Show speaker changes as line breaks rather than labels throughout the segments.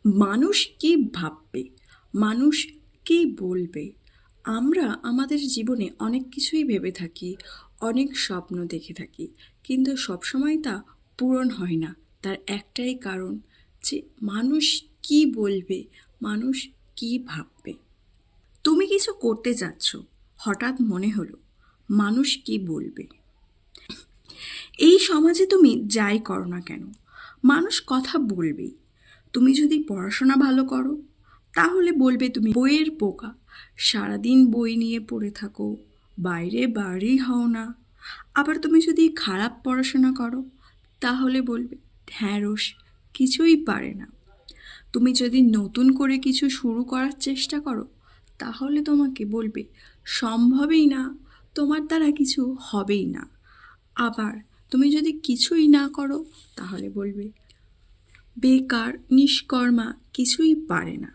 মানুষ কী ভাববে, মানুষ কী বলবে। আমরা আমাদের জীবনে অনেক কিছুই ভেবে থাকি, অনেক স্বপ্ন দেখে থাকি, কিন্তু সবসময় তা পূরণ হয় না। তার একটাই কারণ যে মানুষ কী বলবে, মানুষ কী ভাববে। তুমি কিছু করতে যাচ্ছ, হঠাৎ মনে হলো মানুষ কী বলবে। এই সমাজে তুমি যাই করো না কেন, মানুষ কথা বলবেই। তুমি যদি পড়াশোনা ভালো করো, তাহলে বলবে তুমি বইয়ের পোকা, সারাদিন বই নিয়ে পড়ে থাকো, বাইরে বাড়ি হও না। আবার তুমি যদি খারাপ পড়াশোনা করো, তাহলে বলবে ঢ্যাঁড়স, কিছুই পারে না। তুমি যদি নতুন করে কিছু শুরু করার চেষ্টা করো, তাহলে তোমাকে বলবে সম্ভবই না, তোমার দ্বারা কিছু হবেই না। আবার তুমি যদি কিছুই না করো, তাহলে বলবে বেকার, নিষ্কর্মা, কিছুই পারে না।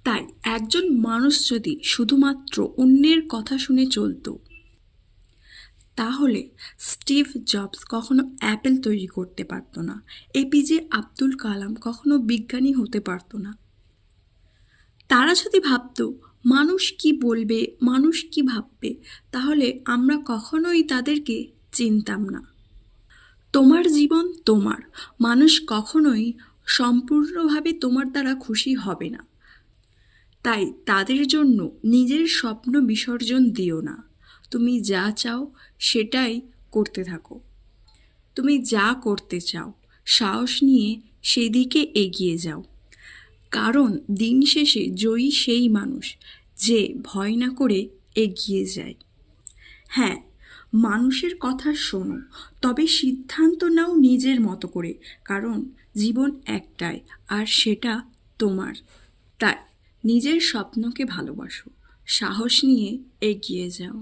তাই একজন মানুষ যদি শুধুমাত্র অন্যের কথা শুনে চলতো, তাহলে স্টিভ জবস কখনো অ্যাপেল তৈরি করতে পারতো না, এপিজে আব্দুল কালাম কখনো বিজ্ঞানী হতে পারতো না। তারা যদি ভাবতো মানুষ কি বলবে, মানুষ কি ভাববে, তাহলে আমরা কখনোই তাদেরকে চিনতাম না। তোমার জীবন তোমার, মানুষ কখনোই সম্পূর্ণভাবে তোমার দ্বারা খুশি হবে না। তাই তাদের জন্য নিজের স্বপ্ন বিসর্জন দিও না। তুমি যা চাও সেটাই করতে থাকো। তুমি যা করতে চাও সাহস নিয়ে সেদিকে এগিয়ে যাও, কারণ দিন শেষে জয়ী সেই মানুষ যে ভয় না করে এগিয়ে যায়। হ্যাঁ, মানুষের কথা শোনো, তবে সিদ্ধান্ত নাও নিজের মতো করে, কারণ জীবন একটাই, আর সেটা তোমার। তাই নিজের স্বপ্নকে ভালোবাসো, সাহস নিয়ে এগিয়ে যাও।